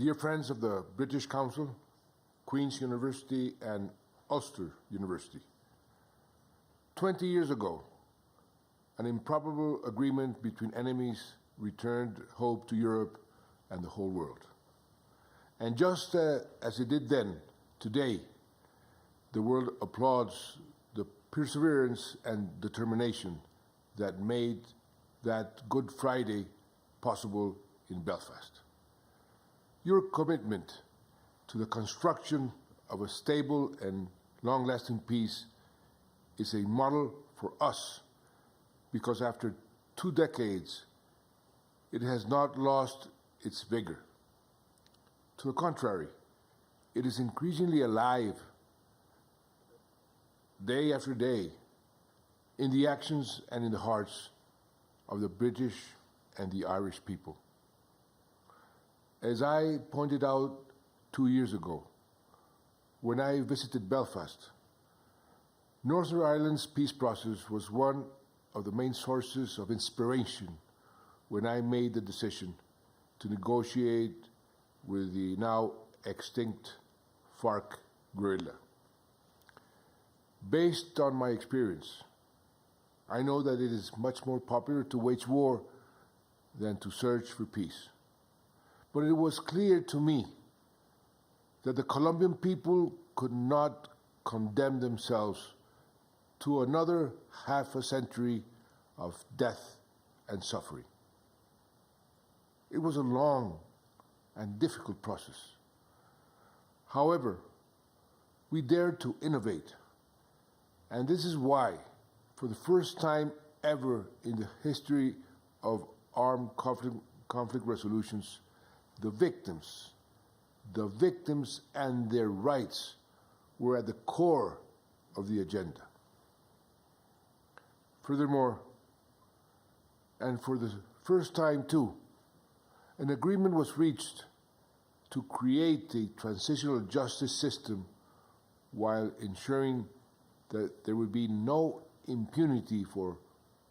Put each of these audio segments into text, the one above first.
Dear friends of the British Council, Queen's University, and Ulster University, 20 years ago, an improbable agreement between enemies returned hope to Europe and the whole world. And just as it did then, today, the world applauds the perseverance and determination that made that Good Friday possible in Belfast. Your commitment to the construction of a stable and long-lasting peace is a model for us, because after 2 decades, it has not lost its vigor. To the contrary, it is increasingly alive day after day in the actions and in the hearts of the British and the Irish people. As I pointed out 2 years ago, when I visited Belfast, Northern Ireland's peace process was one of the main sources of inspiration when I made the decision to negotiate with the now extinct FARC guerrilla. Based on my experience, I know that it is much more popular to wage war than to search for peace. But it was clear to me that the Colombian people could not condemn themselves to another half a century of death and suffering. It was a long and difficult process. However, we dared to innovate, and this is why, for the first time ever in the history of armed conflict resolutions, the victims and their rights were at the core of the agenda. Furthermore, and for the first time too, an agreement was reached to create a transitional justice system while ensuring that there would be no impunity for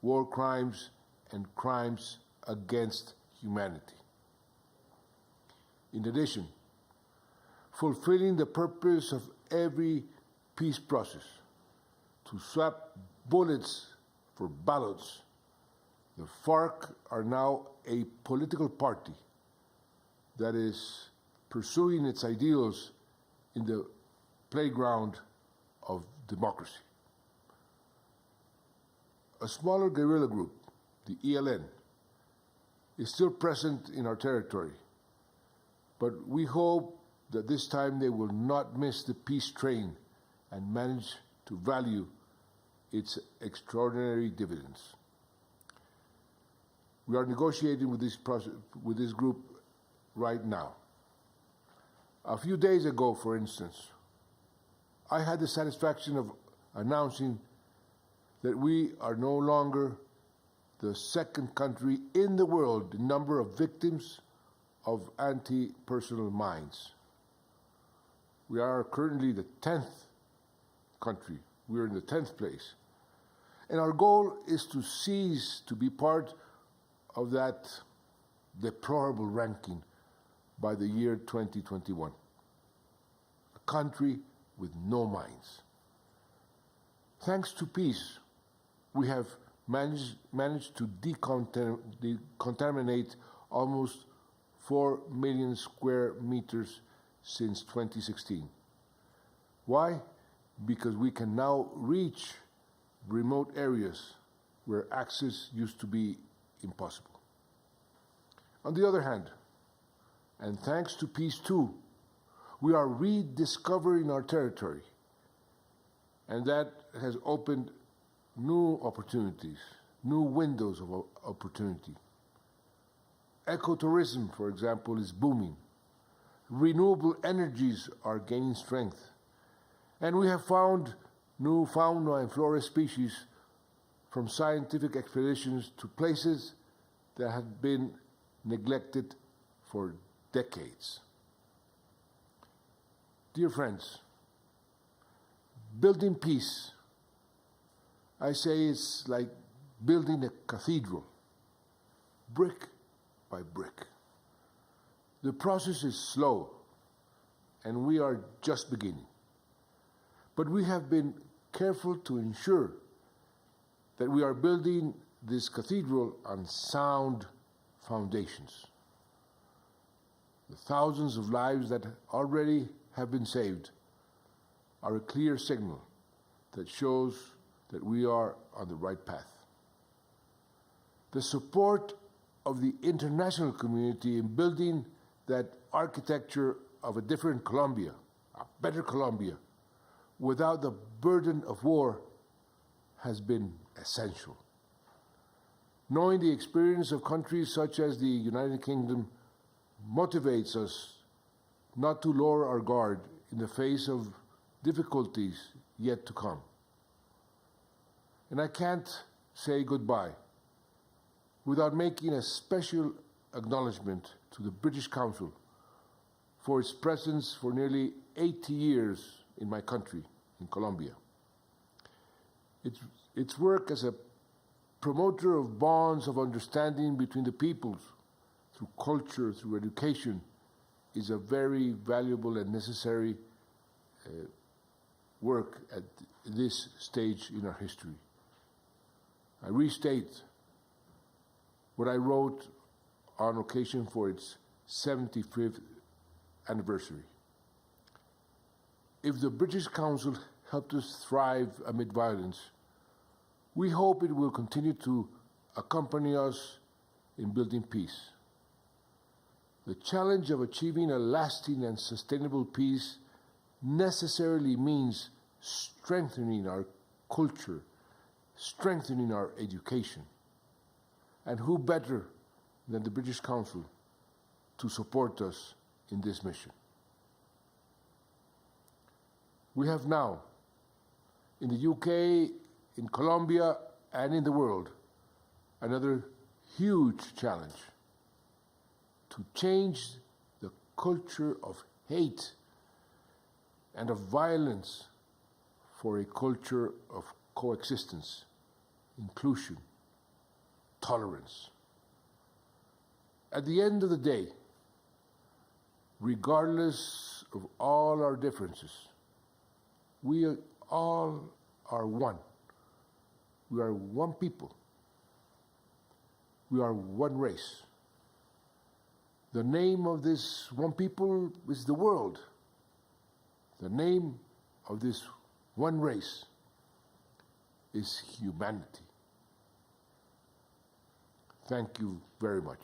war crimes and crimes against humanity. In addition, fulfilling the purpose of every peace process, to swap bullets for ballots, the FARC are now a political party that is pursuing its ideals in the playground of democracy. A smaller guerrilla group, the ELN, is still present in our territory, but we hope that this time they will not miss the peace train and manage to value its extraordinary dividends. We are negotiating with this group right now. A few days ago, for instance, I had the satisfaction of announcing that we are no longer the second country in the world in number of victims of anti-personnel mines. We are currently the 10th country. We are in the 10th place. And our goal is to cease to be part of that deplorable ranking by the year 2021. A country with no mines. Thanks to peace, we have managed to decontaminate almost 4 million square meters since 2016. Why? Because we can now reach remote areas where access used to be impossible. On the other hand, and thanks to peace too, we are rediscovering our territory, and that has opened new opportunities, new windows of opportunity. Ecotourism, for example, is booming. Renewable energies are gaining strength. And we have found new fauna and flora species from scientific expeditions to places that had been neglected for decades. Dear friends, building peace, I say it's like building a cathedral, brick by brick. The process is slow, and we are just beginning. But we have been careful to ensure that we are building this cathedral on sound foundations. The thousands of lives that already have been saved are a clear signal that shows that we are on the right path. The support of the international community in building that architecture of a different Colombia, a better Colombia, without the burden of war, has been essential. Knowing the experience of countries such as the United Kingdom motivates us not to lower our guard in the face of difficulties yet to come. And I can't say goodbye without making a special acknowledgement to the British Council for its presence for nearly 80 years in my country, in Colombia. Its work as a promoter of bonds of understanding between the peoples through culture, through education, is a very valuable and necessary work at this stage in our history. I restate what I wrote on occasion for its 75th anniversary. If the British Council helped us thrive amid violence, we hope it will continue to accompany us in building peace. The challenge of achieving a lasting and sustainable peace necessarily means strengthening our culture, strengthening our education. And who better than the British Council to support us in this mission? We have now, in the UK, in Colombia, and in the world, another huge challenge: to change the culture of hate and of violence for a culture of coexistence, inclusion, tolerance. At the end of the day, regardless of all our differences, we all are one. We are one people. We are one race. The name of this one people is the world. The name of this one race is humanity. Thank you very much.